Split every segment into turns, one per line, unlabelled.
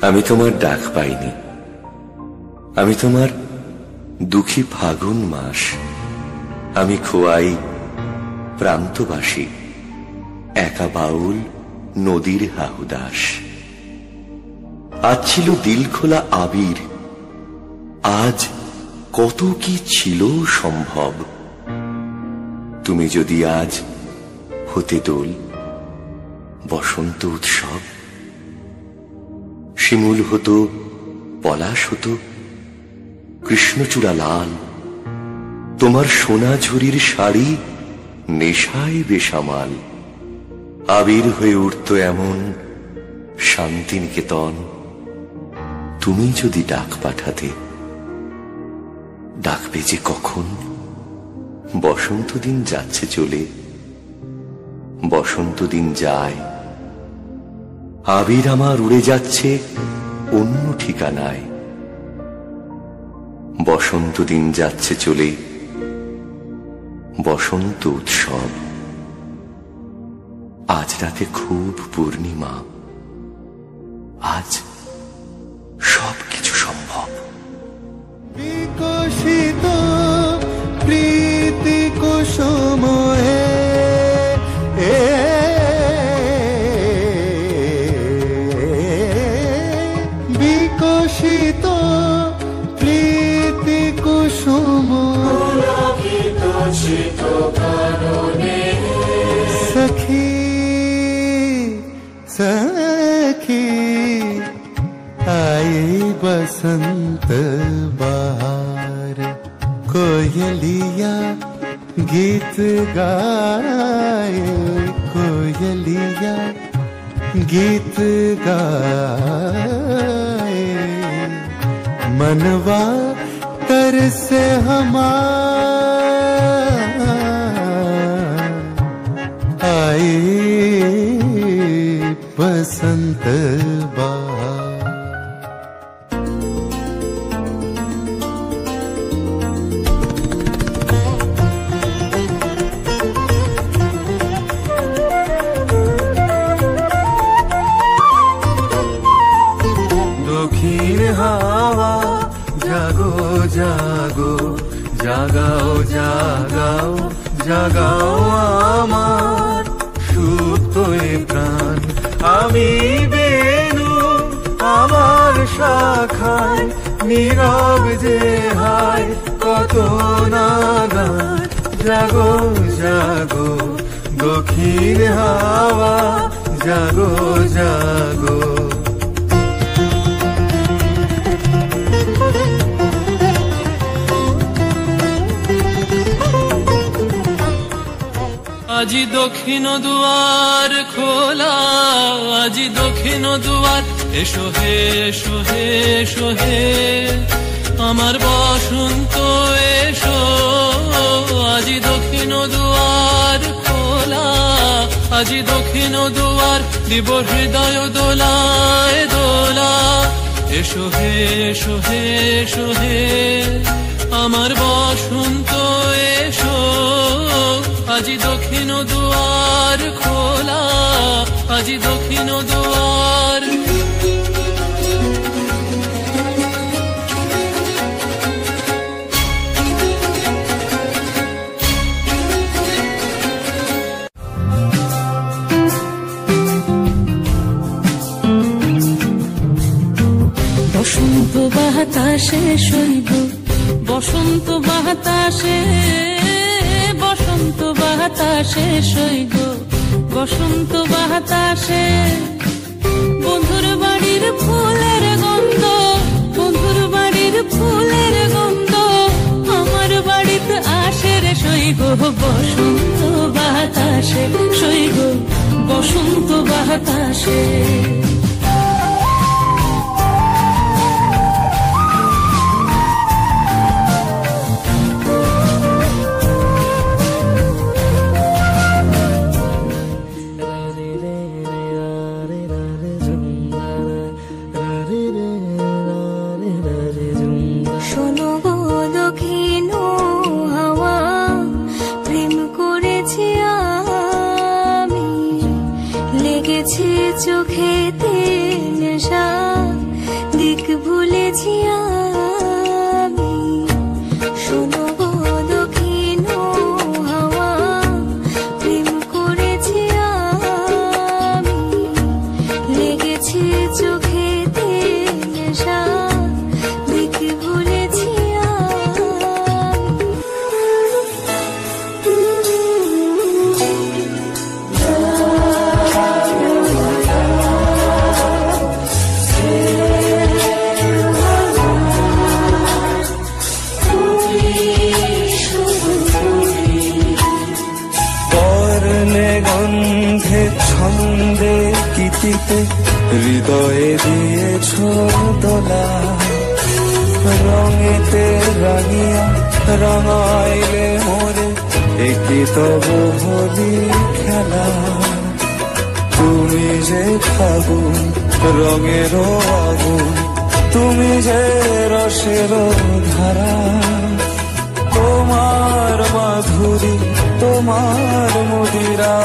আমি তোমার ডাক পাইনি, আমি তোমার দুঃখী ফাগুন মাস। আমি খোয়াই প্রান্তবাসী, একা বাউল নদীর হাহুদাস। আজ ছিল দিল খোলা আবির, আজ কত কি ছিল সম্ভব। তুমি যদি আজ হতে দোল, বসন্ত উৎসব। শিমুল হতো, পলাশ হতো, কৃষ্ণচূড়া লাল। তোমার সোনা ঝুরির শাড়ি নেশায় বেসামাল। আবির হয়ে উঠত এমন শান্তিনিকেতন। তুমি যদি ডাক পাঠাতে, ডাকবে যে কখন? বসন্ত দিন যাচ্ছে চলে, বসন্ত দিন যায়, আবির আমার উড়ে যাচ্ছে অন্য ঠিকানায়। বসন্ত দিন যাচ্ছে চলে, বসন্ত উৎসব। আজ রাতে খুব পূর্ণিমা, আজ সবকিছু সম্ভব।
বিকশিত প্রীতি কুসুমে বিকশিত প্রীতি কুসুম সখী सखी आई बसंत बहार। कोयलिया गीत गाए, कोयलिया गीत गाए। मनवा तरसे हमार आई बसंत बहार। দক্ষিণ হাওয়া জাগো জাগো, জাগাও জাগাও জাগাও আমার সুপ্ত প্রাণ। আমি বেনু আমার শাখায় নীরব যে হায় কত নাগান। জাগো জাগো দক্ষিণ হাওয়া জাগো জাগো।
আজি দক্ষিণ দুয়ার খোলা, আজি দক্ষিণ দুয়ার। এসো হে এসো হে এসো হে আমার বসন্ত এসো। আজি দক্ষিণ দুয়ার খোলা, আজি দক্ষিণ দুয়ার। দিব হৃদয় দোলায় দোলা। এসো হে এসো হে এসো হে আমার বসন্ত এসো। আজি দক্ষিণ দুয়ার খোলা, আজি দক্ষিণ দুয়ার।
বসন্ত বাতাসে শৈব, বসন্ত বাতাসে, বসন্ত বাতাসে শৈব, বসন্ত বাতাসে। বন্ধুর বাড়ির ফুলের গন্ধ, বন্ধুর বাড়ির ফুলের গন্ধ আমার বাড়িতে আসে রে শৈব। বসন্ত বাতাসে শৈব, বসন্ত বাতাসে।
চোখেতে নেশা দিক ভুলেছি আমি, শোনো গো দক্ষিণ হাওয়া, প্রেম করেছি আমি, লেগেছে চোখেতে নেশা, দিক ভুলেছি
গন্ধে ছন্দে গীতিতে হৃদয়ে দিয়েছ দোলা, রঙেতে রাঙিয়া রঙাইলে মোরে একই তবু হোলি খেলা। তুমি যে ফাগুন রঙেরও আগুন, তুমি যে রসেরও ধারা, তোমার মাধুরী তোমার মদিরা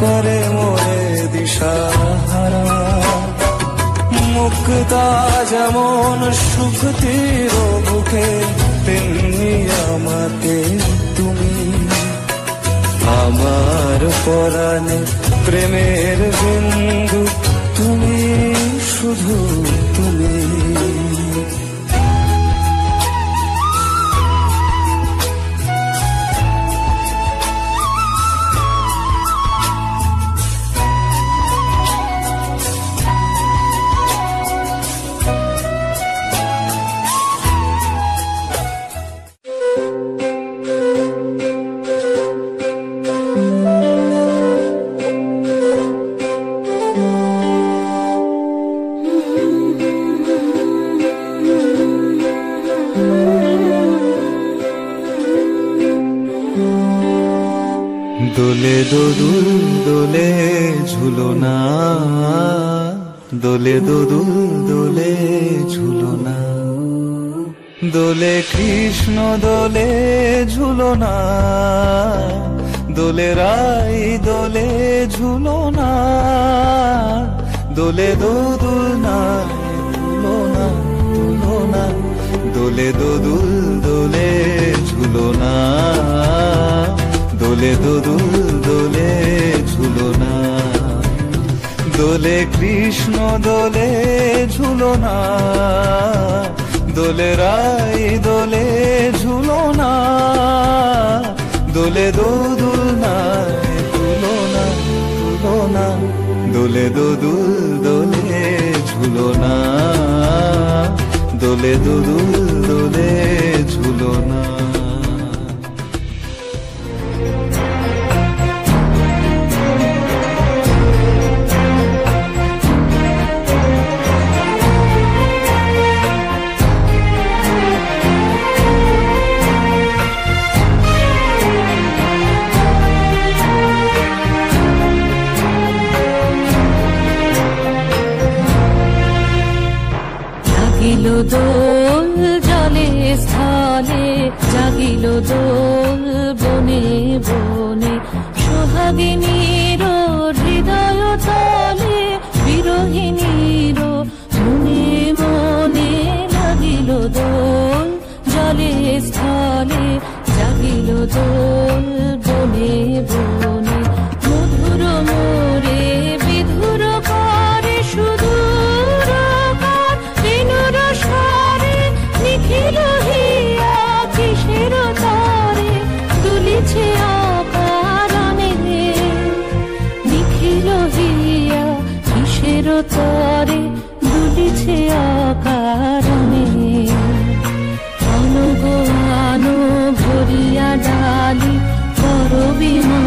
করে মোরে দিশাহারা। মুক্তা যেমন সুখতির বুকে, তেমনি আমাকে তুমি, আমার পরাণে প্রেমের বিন্দু তুমি, শুধু তুমি।
দোলে দোদুল দোলে ঝুলনা, দোলে দোদুল দোলে ঝুলনা, দোলে কৃষ্ণ দোলে ঝুলনা, দোলে রাই দোলে ঝুলনা, দোলে দোদুল না ঝুলনা ঝুলনা, দোলে দোদুল দোলে ঝুলনা, দোলে দোদুল দোলে ঝুলনা, দোলে কৃষ্ণ দোলে ঝুলনা, দোলে রাই দোলে ঝুলনা, দোলে দোদুল নাই তুলনা তুলনা, দোলে দোদুল দোলে ঝুলনা, দোলে দোদুল দোলে ঝুলনা।
জাগিল দোল জলে স্থলে, জাগিল দোল বনে বনে, সোহাগিনীর হৃদয় তলে, বিরহিণীর মনে মনে, লাগিল দোল জলে স্থলে, জাগিল দোল বনে বনে, মধুর মোরে বিধুর করে সুদূর বিনুর স্বরে, নিখিল হিয়া কিসের তরে দুলিছে অকারণে, নিখিল হিয়া কিসের তরে দুলিছে অকারণে। অনুগো আনো ভরিয়া ডালি করবি মা